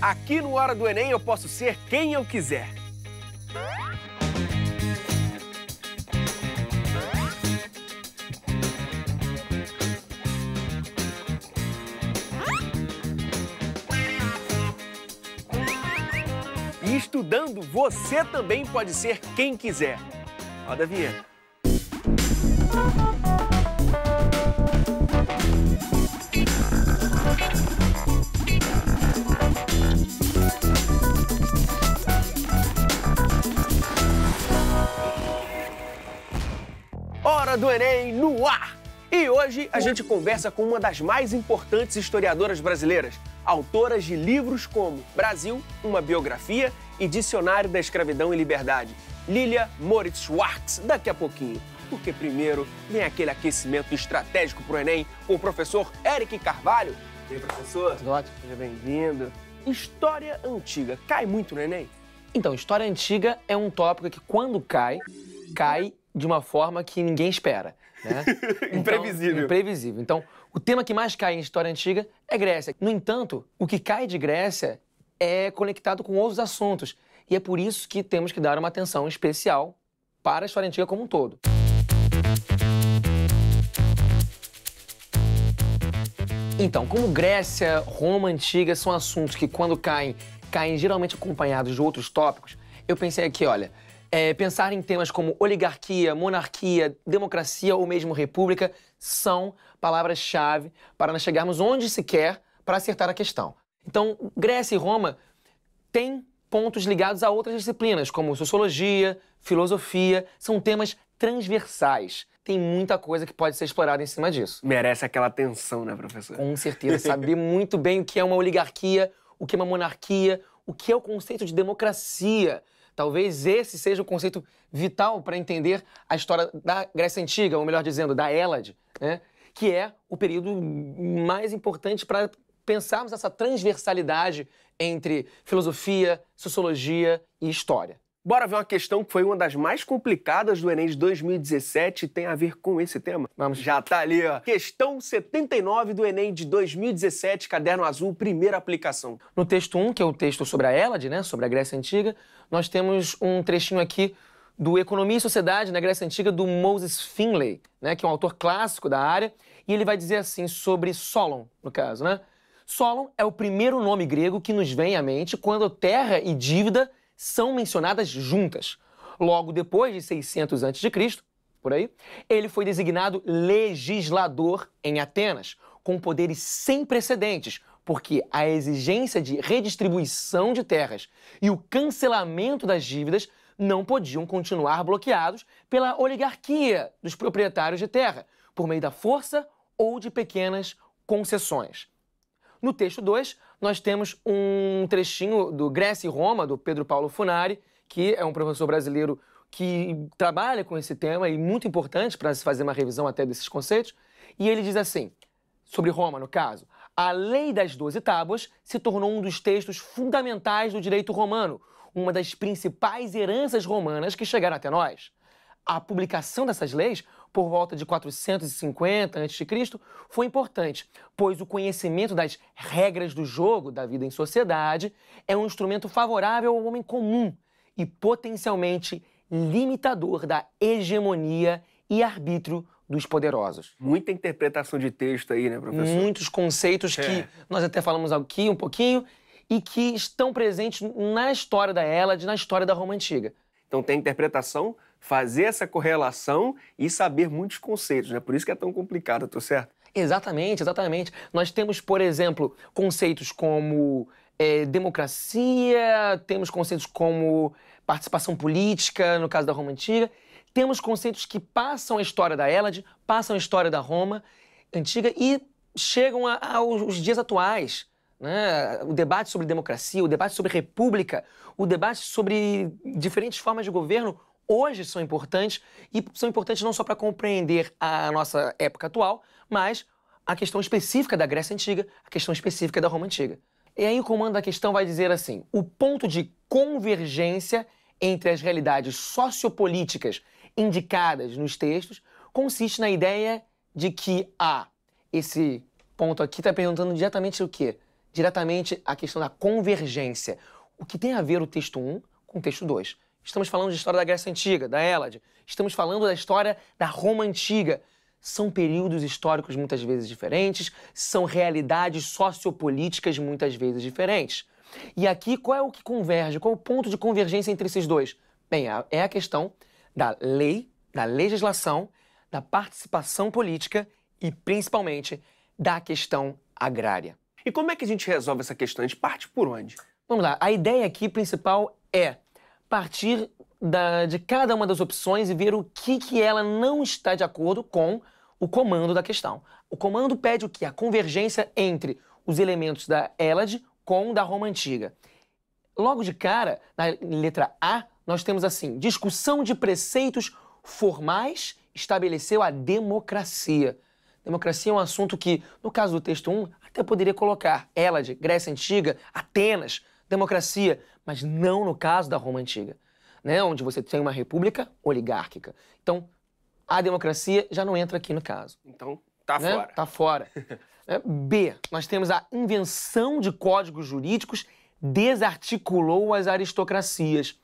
Aqui no Hora do Enem eu posso ser quem eu quiser. E estudando, você também pode ser quem quiser. Roda a vinheta. Hora do Enem no ar! E hoje a gente conversa com uma das mais importantes historiadoras brasileiras, autoras de livros como Brasil, uma biografia e Dicionário da Escravidão e Liberdade, Lilia Moritz Schwartz, daqui a pouquinho. Porque primeiro vem aquele aquecimento estratégico pro Enem com o professor Eric Carvalho. E aí, professor? Tudo ótimo. Seja bem-vindo. História antiga, cai muito no Enem? Então, história antiga é um tópico que quando cai de uma forma que ninguém espera, né? Imprevisível. Imprevisível. Então, o tema que mais cai em história antiga é Grécia. No entanto, o que cai de Grécia é conectado com outros assuntos. E é por isso que temos que dar uma atenção especial para a história antiga como um todo. Então, como Grécia, Roma Antiga são assuntos que quando caem geralmente acompanhados de outros tópicos, eu pensei aqui, olha, pensar em temas como oligarquia, monarquia, democracia ou mesmo república são palavras-chave para nós chegarmos onde se quer para acertar a questão. Então, Grécia e Roma têm pontos ligados a outras disciplinas, como sociologia, filosofia, são temas transversais. Tem muita coisa que pode ser explorada em cima disso. Merece aquela atenção, né, professor? Com certeza, saber muito bem o que é uma oligarquia, o que é uma monarquia, o que é o conceito de democracia. Talvez esse seja o conceito vital para entender a história da Grécia Antiga, ou melhor dizendo, da Hélade, né? Que é o período mais importante para pensarmos essa transversalidade entre filosofia, sociologia e história. Bora ver uma questão que foi uma das mais complicadas do Enem de 2017 e tem a ver com esse tema? Vamos. Já tá ali, ó. Questão 79 do Enem de 2017, caderno azul, primeira aplicação. No texto 1, que é o texto sobre a Hélade, né, sobre a Grécia Antiga, nós temos um trechinho aqui do Economia e Sociedade na Grécia Antiga, do Moses Finlay, né, que é um autor clássico da área, e ele vai dizer assim sobre Solon, no caso, né? Solon é o primeiro nome grego que nos vem à mente quando terra e dívida são mencionadas juntas. Logo depois de 600 a.C., por aí, ele foi designado legislador em Atenas, com poderes sem precedentes, porque a exigência de redistribuição de terras e o cancelamento das dívidas não podiam continuar bloqueados pela oligarquia dos proprietários de terra, por meio da força ou de pequenas concessões. No texto 2, nós temos um trechinho do Grécia e Roma, do Pedro Paulo Funari, que é um professor brasileiro que trabalha com esse tema e muito importante para se fazer uma revisão até desses conceitos. E ele diz assim, sobre Roma, no caso, a Lei das 12 Tábuas se tornou um dos textos fundamentais do direito romano, uma das principais heranças romanas que chegaram até nós. A publicação dessas leis, por volta de 450 a.C., foi importante, pois o conhecimento das regras do jogo da vida em sociedade é um instrumento favorável ao homem comum e potencialmente limitador da hegemonia e arbítrio dos poderosos. Muita interpretação de texto aí, né, professor? Muitos conceitos que nós até falamos aqui um pouquinho e que estão presentes na história da Hélade, na história da Roma Antiga. Então tem interpretação, fazer essa correlação e saber muitos conceitos, né? Por isso que é tão complicado, tô certo? Exatamente, exatamente. Nós temos, por exemplo, conceitos como democracia, temos conceitos como participação política, no caso da Roma Antiga, temos conceitos que passam a história da Hélade, passam a história da Roma Antiga e chegam aos dias atuais. Né? O debate sobre democracia, o debate sobre república, o debate sobre diferentes formas de governo hoje são importantes e são importantes não só para compreender a nossa época atual, mas a questão específica da Grécia Antiga, a questão específica da Roma Antiga. E aí o comando da questão vai dizer assim, o ponto de convergência entre as realidades sociopolíticas indicadas nos textos consiste na ideia de que esse ponto aqui está perguntando diretamente o quê? diretamente a questão da convergência. O que tem a ver o texto 1 com o texto 2? Estamos falando de história da Grécia Antiga, da Hélade. Estamos falando da história da Roma Antiga. São períodos históricos muitas vezes diferentes, são realidades sociopolíticas muitas vezes diferentes. E aqui, qual é o que converge? Qual é o ponto de convergência entre esses dois? Bem, é a questão da lei, da legislação, da participação política e, principalmente, da questão agrária. E como é que a gente resolve essa questão? A gente parte por onde? Vamos lá, a ideia aqui principal é partir de cada uma das opções e ver o que ela não está de acordo com o comando da questão. O comando pede o quê? A convergência entre os elementos da Hélade com o da Roma Antiga. Logo de cara, na letra A, nós temos assim, discussão de preceitos formais estabeleceu a democracia. Democracia é um assunto que, no caso do texto 1, até poderia colocar Hélade, Grécia Antiga, Atenas, democracia, mas não no caso da Roma Antiga, né? Onde você tem uma república oligárquica. Então, a democracia já não entra aqui no caso. Então, tá né? fora. Tá fora. B, nós temos a invenção de códigos jurídicos desarticulou as aristocracias.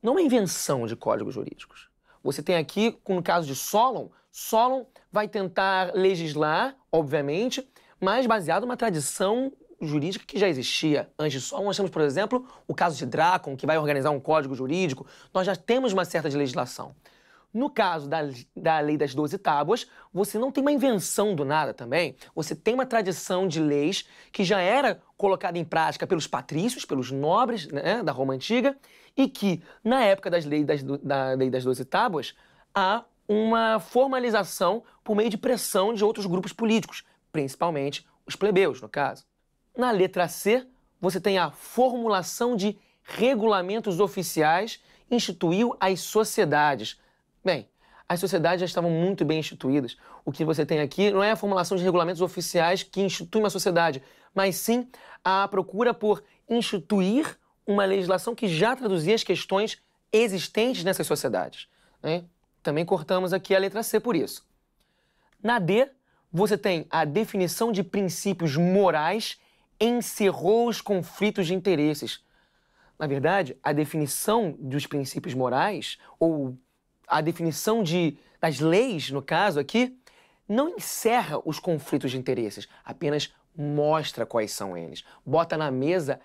Não é invenção de códigos jurídicos. Você tem aqui, no caso de Solon, Solon vai tentar legislar, obviamente, mas baseado numa tradição jurídica que já existia. Antes de Solon, nós temos, por exemplo, o caso de Drácon, que vai organizar um código jurídico. Nós já temos uma certa legislação. No caso da Lei das 12 Tábuas, você não tem uma invenção do nada também. Você tem uma tradição de leis que já era colocada em prática pelos patrícios, pelos nobres, né, da Roma Antiga, e que, na época da Lei das 12 Tábuas, há uma formalização por meio de pressão de outros grupos políticos, principalmente os plebeus, no caso. Na letra C, você tem a formulação de regulamentos oficiais, instituiu as sociedades. Bem, as sociedades já estavam muito bem instituídas. O que você tem aqui não é a formulação de regulamentos oficiais que instituem uma sociedade, mas sim a procura por instituir uma legislação que já traduzia as questões existentes nessas sociedades, né? Também cortamos aqui a letra C por isso. Na D, você tem a definição de princípios morais encerrou os conflitos de interesses. Na verdade, a definição dos princípios morais, ou a definição das leis, no caso aqui, não encerra os conflitos de interesses, apenas mostra quais são eles. Bota na mesa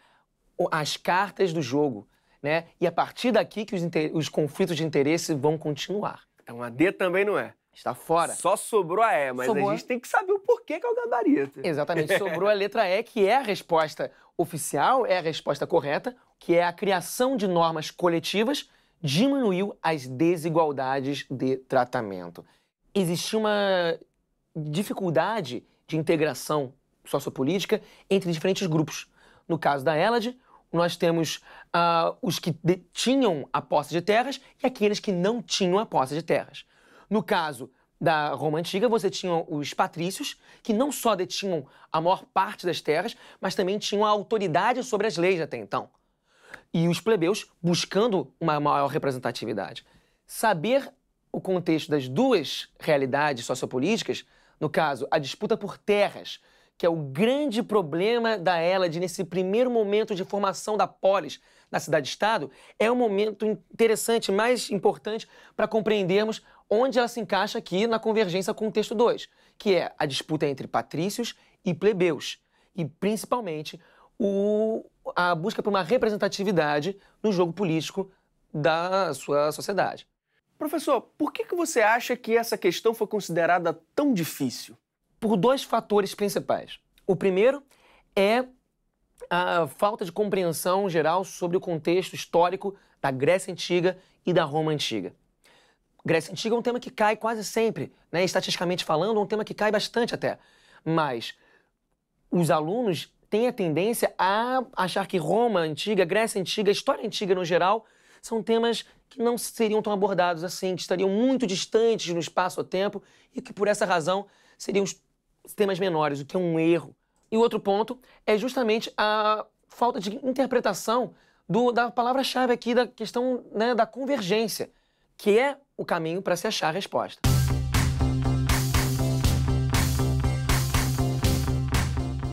as cartas do jogo, né? E a partir daqui que os conflitos de interesse vão continuar. Então a D também não é. Está fora. Só sobrou a E, mas Sobrou. a gente tem que saber o porquê que é o gabarito. Exatamente, sobrou a letra E, que é a resposta oficial, é a resposta correta, que é a criação de normas coletivas diminuiu as desigualdades de tratamento. Existia uma dificuldade de integração sociopolítica entre diferentes grupos. No caso da Hélade, nós temos os que tinham a posse de terras e aqueles que não tinham a posse de terras. No caso da Roma Antiga, você tinha os patrícios, que não só detinham a maior parte das terras, mas também tinham a autoridade sobre as leis até então. E os plebeus buscando uma maior representatividade. Saber o contexto das duas realidades sociopolíticas, no caso, a disputa por terras, que é o grande problema da Hélade nesse primeiro momento de formação da polis, da cidade-estado, é um momento interessante, mais importante para compreendermos onde ela se encaixa aqui na convergência com o texto 2, que é a disputa entre patrícios e plebeus, e principalmente a busca por uma representatividade no jogo político da sua sociedade. Professor, por que você acha que essa questão foi considerada tão difícil? Por dois fatores principais. O primeiro é a falta de compreensão geral sobre o contexto histórico da Grécia Antiga e da Roma Antiga. Grécia Antiga é um tema que cai quase sempre, né? Estatisticamente falando, é um tema que cai bastante até. Mas os alunos têm a tendência a achar que Roma Antiga, Grécia Antiga, História Antiga no geral, são temas que não seriam tão abordados assim, que estariam muito distantes no espaço-tempo e que, por essa razão, seriam os temas menores, o que é um erro. E o outro ponto é justamente a falta de interpretação da palavra-chave aqui da questão, né, da convergência, que é o caminho para se achar a resposta.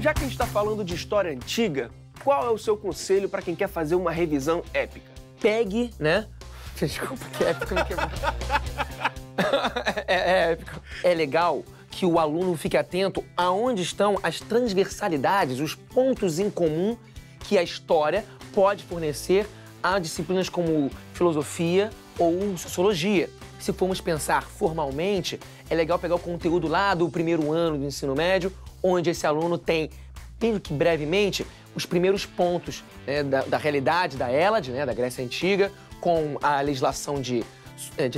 Já que a gente está falando de história antiga, qual é o seu conselho para quem quer fazer uma revisão épica? Pegue, né? Desculpa, que épico me quebrou. É épico. É legal que o aluno fique atento aonde estão as transversalidades, os pontos em comum que a história pode fornecer a disciplinas como filosofia ou sociologia. Se formos pensar formalmente, é legal pegar o conteúdo lá do primeiro ano do ensino médio, onde esse aluno tem, meio que brevemente, os primeiros pontos, né, da realidade da Hélade, né, da Grécia Antiga, com a legislação de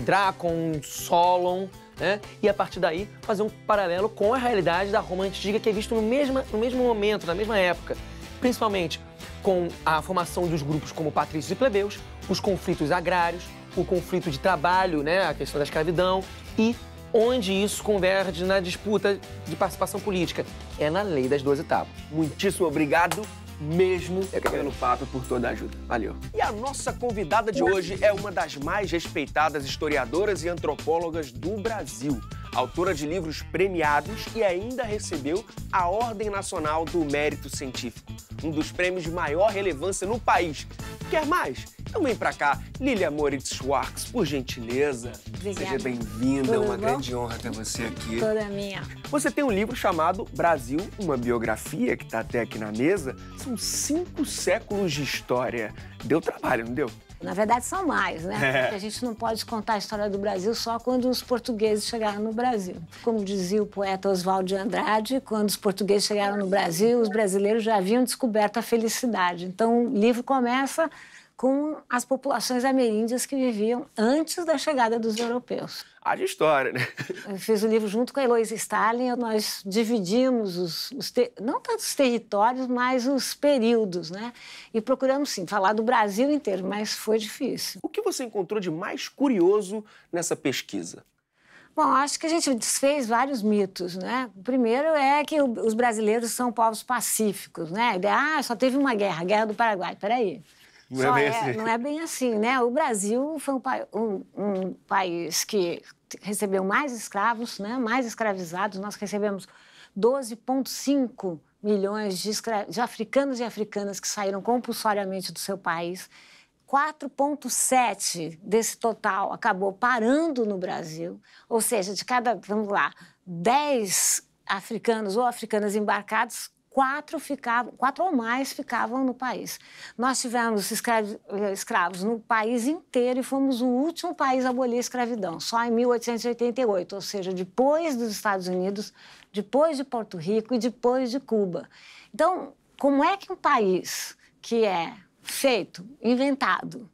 Drácon, Solon, né, e a partir daí fazer um paralelo com a realidade da Roma Antiga, que é visto no mesmo momento, na mesma época, principalmente com a formação dos grupos como patrícios e plebeus, os conflitos agrários, o conflito de trabalho, né, a questão da escravidão e onde isso converge na disputa de participação política. É na Lei das 12 Tábuas. Muitíssimo obrigado mesmo pelo papo e por toda a ajuda. Valeu. E a nossa convidada de hoje é uma das mais respeitadas historiadoras e antropólogas do Brasil. Autora de livros premiados e ainda recebeu a Ordem Nacional do Mérito Científico, um dos prêmios de maior relevância no país. Quer mais? Então vem pra cá, Lilia Moritz Schwartz, por gentileza. Obrigada. Seja bem-vinda, é uma bom? grande honra ter você aqui. Toda minha. Você tem um livro chamado Brasil, uma biografia, que tá até aqui na mesa. São 5 séculos de história. Deu trabalho, não deu? Na verdade, são mais, né? Porque a gente não pode contar a história do Brasil só quando os portugueses chegaram no Brasil. Como dizia o poeta Oswald de Andrade, quando os portugueses chegaram no Brasil, os brasileiros já haviam descoberto a felicidade. Então, o livro começa com as populações ameríndias que viviam antes da chegada dos europeus. Haja história, né? Eu fiz o livro junto com a Heloísa Stalin, nós dividimos não tanto os territórios, mas os períodos, né? E procuramos, sim, falar do Brasil inteiro, mas foi difícil. O que você encontrou de mais curioso nessa pesquisa? Bom, acho que a gente desfez vários mitos, né? O primeiro é que os brasileiros são povos pacíficos, né? A ideia, só teve uma guerra, a Guerra do Paraguai. Peraí. Não é bem assim. Não é bem assim, né? O Brasil foi um país que recebeu mais escravos, né? Mais escravizados. Nós recebemos 12,5 milhões de africanos e africanas que saíram compulsoriamente do seu país. 4,7 desse total acabou parando no Brasil. Ou seja, de cada, vamos lá, 10 africanos ou africanas embarcados, 4 ou mais ficavam no país. Nós tivemos escravos no país inteiro e fomos o último país a abolir a escravidão, só em 1888, ou seja, depois dos Estados Unidos, depois de Porto Rico e depois de Cuba. Então, como é que um país que é feito, inventado,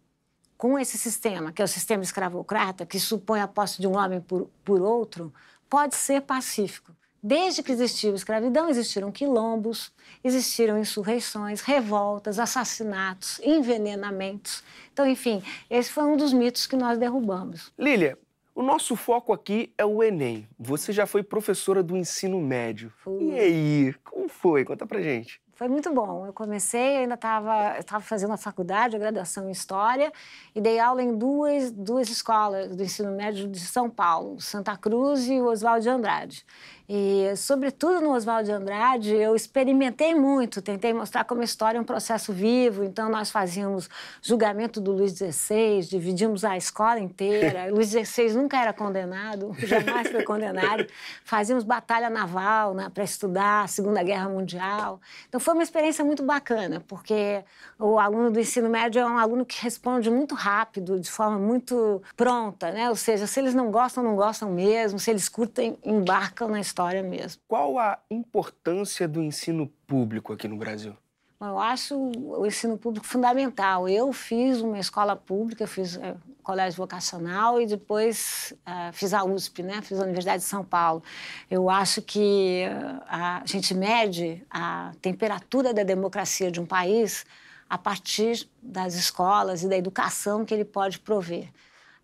com esse sistema, que é o sistema escravocrata, que supõe a posse de um homem por outro, pode ser pacífico? Desde que existiu escravidão, existiram quilombos, existiram insurreições, revoltas, assassinatos, envenenamentos. Então, enfim, esse foi um dos mitos que nós derrubamos. Lília, o nosso foco aqui é o Enem. Você já foi professora do ensino médio. Fui. E aí, como foi? Conta pra gente. Foi muito bom. Eu comecei, ainda estava fazendo a faculdade, a graduação em História, e dei aula em duas escolas do ensino médio de São Paulo, Santa Cruz e o Oswald de Andrade. E, sobretudo no Oswald de Andrade, eu experimentei muito, tentei mostrar como a história é um processo vivo. Então, nós fazíamos julgamento do Luís XVI, dividimos a escola inteira. Luís XVI nunca era condenado, jamais foi condenado. Fazíamos batalha naval, né, para estudar a Segunda Guerra Mundial. Então, foi uma experiência muito bacana, porque o aluno do ensino médio é um aluno que responde muito rápido, de forma muito pronta, né? Ou seja, se eles não gostam, não gostam mesmo. Se eles curtem, embarcam na história mesmo. Qual a importância do ensino público aqui no Brasil? Eu acho o ensino público fundamental. Eu fiz uma escola pública, fiz colégio vocacional e depois fiz a USP, né? Fiz a Universidade de São Paulo. Eu acho que a gente mede a temperatura da democracia de um país a partir das escolas e da educação que ele pode prover.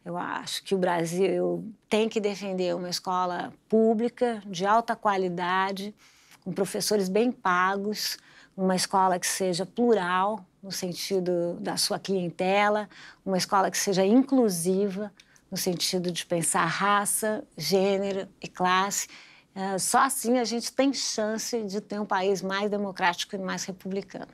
Eu acho que o Brasil tem que defender uma escola pública de alta qualidade, com professores bem pagos, uma escola que seja plural, no sentido da sua clientela, uma escola que seja inclusiva, no sentido de pensar raça, gênero e classe, Só assim a gente tem chance de ter um país mais democrático e mais republicano.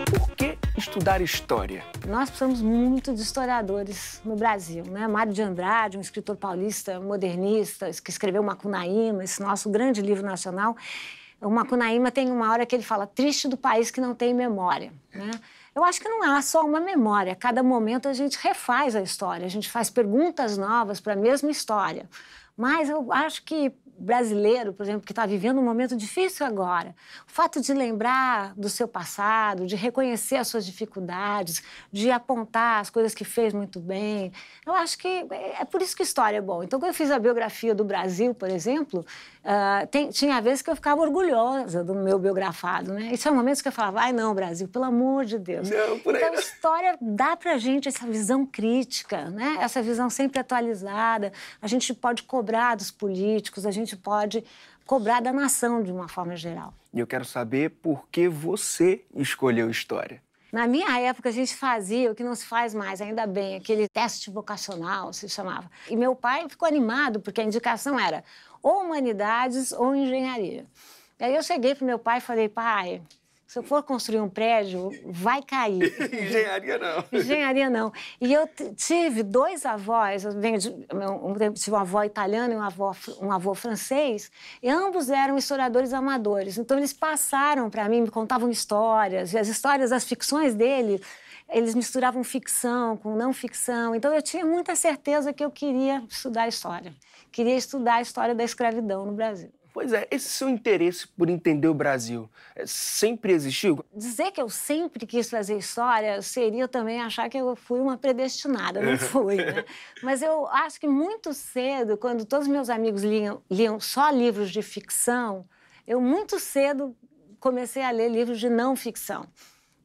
Por que estudar história? Nós precisamos muito de historiadores no Brasil, né? Mário de Andrade, um escritor paulista modernista, que escreveu Macunaíma, esse nosso grande livro nacional. O Macunaíma tem uma hora que ele fala triste do país que não tem memória, né? Eu acho que não há só uma memória. A cada momento a gente refaz a história, a gente faz perguntas novas para a mesma história. Mas eu acho que brasileiro, por exemplo, que está vivendo um momento difícil agora, o fato de lembrar do seu passado, de reconhecer as suas dificuldades, de apontar as coisas que fez muito bem, eu acho que é por isso que história é bom. Então, quando eu fiz a biografia do Brasil, por exemplo, tinha vezes que eu ficava orgulhosa do meu biografado, né? E tinha momentos que eu falava, ai não, Brasil, pelo amor de Deus. Não, por aí então, não. história dá pra gente essa visão crítica, né? Essa visão sempre atualizada. A gente pode cobrar dos políticos, a gente pode cobrar da nação de uma forma geral. E eu quero saber por que você escolheu história. Na minha época, a gente fazia o que não se faz mais, ainda bem, aquele teste vocacional, se chamava. E meu pai ficou animado, porque a indicação era ou humanidades ou engenharia. E aí eu cheguei para meu pai e falei, pai, se eu for construir um prédio, vai cair. Engenharia não. Engenharia não. E eu tive dois avós, tive uma avó italiana e um avô francês, e ambos eram historiadores amadores. Então, eles passaram para mim, me contavam histórias, e as histórias, as ficções dele, eles misturavam ficção com não ficção. Então, eu tinha muita certeza que eu queria estudar história. Queria estudar a história da escravidão no Brasil. Pois é, esse seu interesse por entender o Brasil sempre existiu? Dizer que eu sempre quis fazer história seria também achar que eu fui uma predestinada, não fui, né? Mas eu acho que muito cedo, quando todos meus amigos liam só livros de ficção, eu muito cedo comecei a ler livros de não ficção.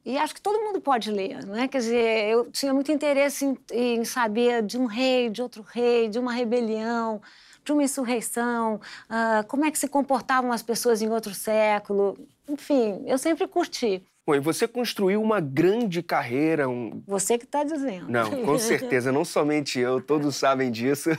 E acho que todo mundo pode ler, não é? Quer dizer, eu tinha muito interesse em saber de um rei, de outro rei, de uma rebelião, de uma insurreição, como é que se comportavam as pessoas em outro século. Enfim, eu sempre curti. Bom, e você construiu uma grande carreira. Você que está dizendo. Não, com certeza, não somente eu, todos sabem disso,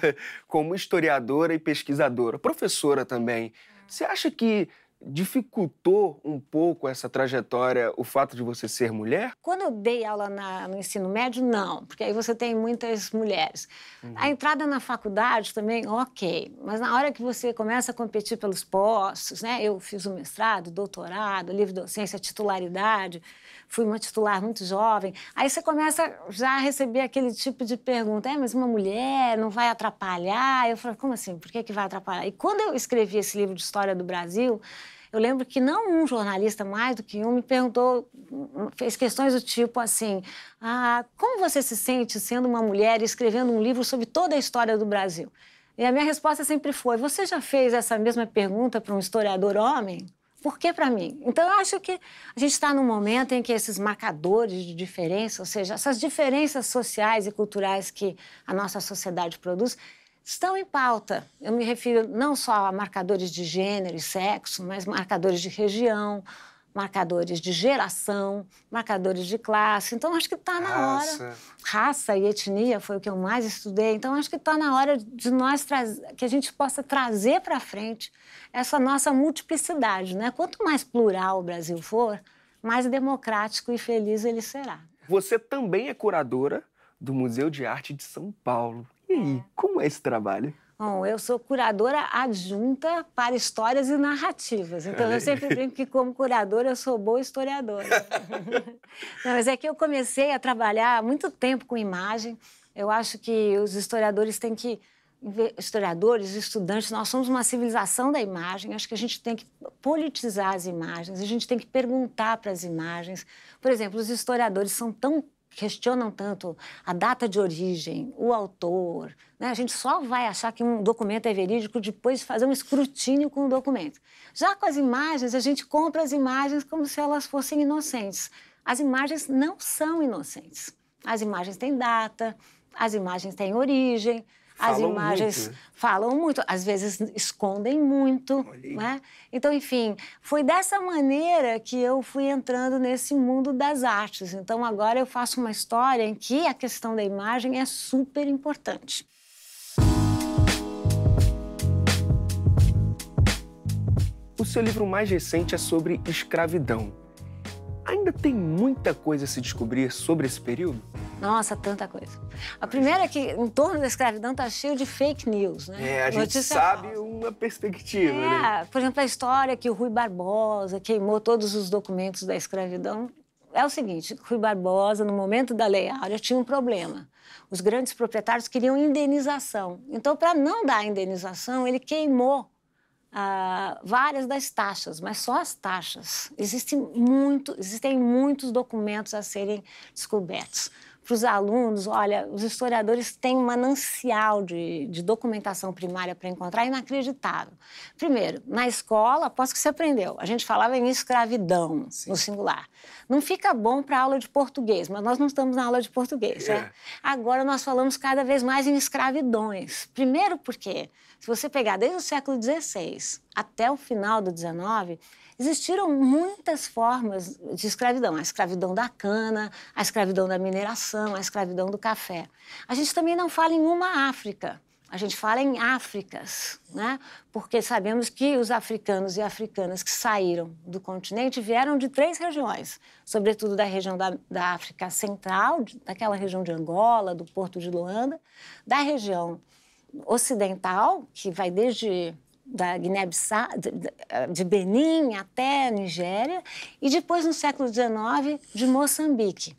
como historiadora e pesquisadora, professora também. Você acha que dificultou um pouco essa trajetória o fato de você ser mulher? Quando eu dei aula no ensino médio, não, porque aí você tem muitas mulheres. A entrada na faculdade também, ok, mas na hora que você começa a competir pelos postos, né? Eu fiz o mestrado, doutorado, livre docência, titularidade, fui uma titular muito jovem, aí você começa já a receber aquele tipo de pergunta, mas uma mulher não vai atrapalhar? Eu falei, como assim? Por que vai atrapalhar? E quando eu escrevi esse livro de História do Brasil, eu lembro que não um jornalista, mais do que um, me perguntou, fez questões do tipo assim, como você se sente sendo uma mulher e escrevendo um livro sobre toda a história do Brasil? E a minha resposta sempre foi, você já fez essa mesma pergunta para um historiador homem? Por que para mim? Então, eu acho que a gente está num momento em que esses marcadores de diferença, ou seja, essas diferenças sociais e culturais que a nossa sociedade produz, estão em pauta. Eu me refiro não só a marcadores de gênero e sexo, mas marcadores de região, marcadores de geração, marcadores de classe. Então, acho que está na hora. Raça e etnia foi o que eu mais estudei. Então, acho que está na hora de nós que a gente possa trazer para frente essa nossa multiplicidade, né? Quanto mais plural o Brasil for, mais democrático e feliz ele será. Você também é curadora do Museu de Arte de São Paulo. E aí, como é esse trabalho? Bom, eu sou curadora adjunta para histórias e narrativas. Então, eu sempre brinco que, como curadora, eu sou boa historiadora. Não, mas é que eu comecei a trabalhar há muito tempo com imagem. Eu acho que os historiadores têm que... Historiadores, estudantes, nós somos uma civilização da imagem. Acho que a gente tem que politizar as imagens, a gente tem que perguntar para as imagens. Por exemplo, os historiadores questionam tanto a data de origem, o autor, né? A gente só vai achar que um documento é verídico depois de fazer um escrutínio com o documento. Já com as imagens, a gente compra as imagens como se elas fossem inocentes. As imagens não são inocentes. As imagens têm data, as imagens têm origem. As Falam imagens muito. falam muito, às vezes escondem muito, né? Então, enfim, foi dessa maneira que eu fui entrando nesse mundo das artes. Então, agora eu faço uma história em que a questão da imagem é super importante. O seu livro mais recente é sobre escravidão. Ainda tem muita coisa a se descobrir sobre esse período? Nossa, tanta coisa. A primeira é que em torno da escravidão está cheio de fake news, né? A gente Notícia sabe falsa. uma perspectiva, né? Por exemplo, a história que o Rui Barbosa queimou todos os documentos da escravidão. É o seguinte, Rui Barbosa, no momento da Lei Áurea, tinha um problema. Os grandes proprietários queriam indenização. Então, para não dar indenização, ele queimou várias das taxas, mas só as taxas. Existem muitos documentos a serem descobertos. Para os alunos, olha, os historiadores têm um manancial de documentação primária para encontrar inacreditável. Primeiro, na escola, aposto que você aprendeu, a gente falava em escravidão, no singular. Não fica bom para aula de português, mas nós não estamos na aula de português, né? Agora nós falamos cada vez mais em escravidões. Primeiro porque, se você pegar desde o século XVI até o final do XIX, existiram muitas formas de escravidão. A escravidão da cana, a escravidão da mineração, a escravidão do café. A gente também não fala em uma África, a gente fala em Áfricas, né? Porque sabemos que os africanos e africanas que saíram do continente vieram de 3 regiões, sobretudo da região da África Central, daquela região de Angola, do Porto de Luanda, da região ocidental, que vai desde da Guiné-Bissau, de Benin até Nigéria, e depois, no século XIX, de Moçambique.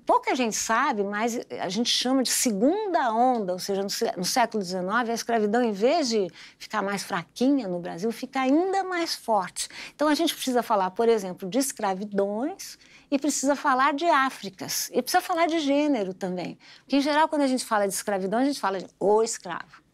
Pouca gente sabe, mas a gente chama de segunda onda, ou seja, no século XIX, a escravidão, em vez de ficar mais fraquinha no Brasil, fica ainda mais forte. Então, a gente precisa falar, por exemplo, de escravidões e precisa falar de Áfricas. E precisa falar de gênero também. Porque, em geral, quando a gente fala de escravidão, a gente fala de o escravo.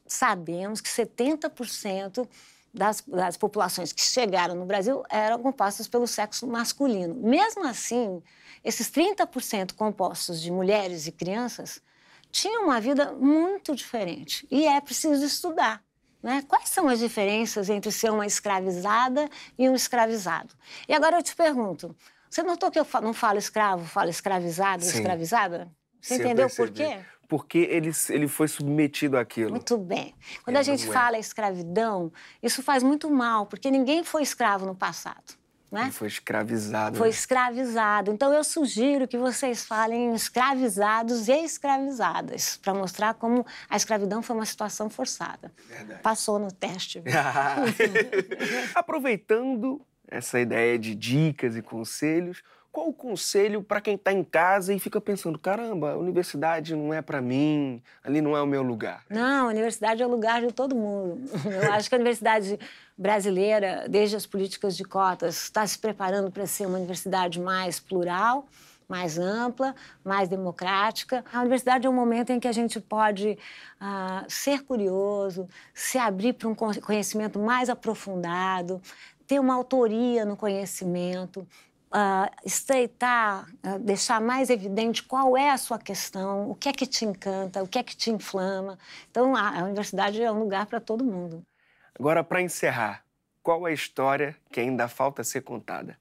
Sabemos que 70% das populações que chegaram no Brasil eram compostas pelo sexo masculino. Mesmo assim, esses 30% compostos de mulheres e crianças tinham uma vida muito diferente. E é preciso estudar, né? Quais são as diferenças entre ser uma escravizada e um escravizado? E agora eu te pergunto, você notou que eu não falo escravo, falo escravizado e escravizada? Você entendeu por quê? Porque ele foi submetido àquilo. Muito bem. Quando a gente fala escravidão, isso faz muito mal, porque ninguém foi escravo no passado, né? Ele foi escravizado. Foi escravizado. Então, eu sugiro que vocês falem escravizados e escravizadas, para mostrar como a escravidão foi uma situação forçada. Verdade. Passou no teste. Aproveitando essa ideia de dicas e conselhos, qual o conselho para quem está em casa e fica pensando, caramba, a universidade não é para mim, ali não é o meu lugar? Não, a universidade é o lugar de todo mundo. Eu acho que a universidade brasileira, desde as políticas de cotas, está se preparando para ser uma universidade mais plural, mais ampla, mais democrática. A universidade é um momento em que a gente pode ser curioso, se abrir para um conhecimento mais aprofundado, ter uma autoria no conhecimento, estreitar, deixar mais evidente qual é a sua questão, o que é que te encanta, o que é que te inflama. Então, a universidade é um lugar para todo mundo. Agora, para encerrar, qual é a história que ainda falta ser contada?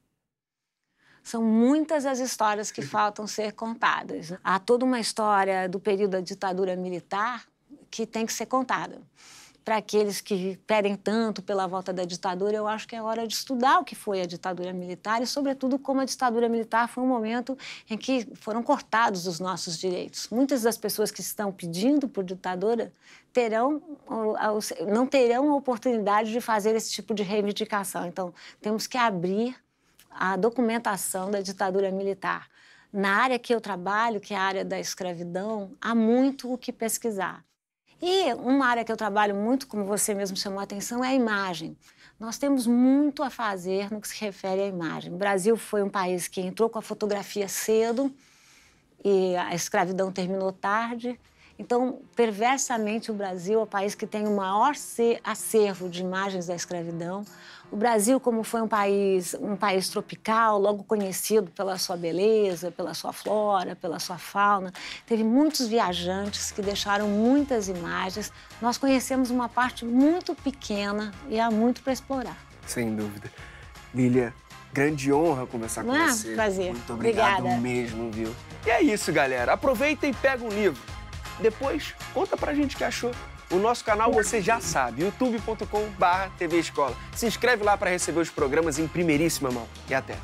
São muitas as histórias que faltam ser contadas. Há toda uma história do período da ditadura militar que tem que ser contada. Para aqueles que pedem tanto pela volta da ditadura, eu acho que é hora de estudar o que foi a ditadura militar e, sobretudo, como a ditadura militar foi um momento em que foram cortados os nossos direitos. Muitas das pessoas que estão pedindo por ditadura não terão a oportunidade de fazer esse tipo de reivindicação. Então, temos que abrir a documentação da ditadura militar. Na área que eu trabalho, que é a área da escravidão, há muito o que pesquisar. E uma área que eu trabalho muito, como você mesmo chamou a atenção, é a imagem. Nós temos muito a fazer no que se refere à imagem. O Brasil foi um país que entrou com a fotografia cedo e a escravidão terminou tarde. Então, perversamente, o Brasil é o país que tem o maior acervo de imagens da escravidão. O Brasil, como foi um país tropical, logo conhecido pela sua beleza, pela sua flora, pela sua fauna, teve muitos viajantes que deixaram muitas imagens. Nós conhecemos uma parte muito pequena e há muito para explorar. Sem dúvida. Lília, grande honra conversar com você. Prazer. Muito obrigado. Obrigada mesmo, viu? E é isso, galera. Aproveita e pega um livro. Depois, conta pra gente o que achou. O nosso canal você já sabe, youtube.com/TV Escola. Se inscreve lá para receber os programas em primeiríssima mão. E até!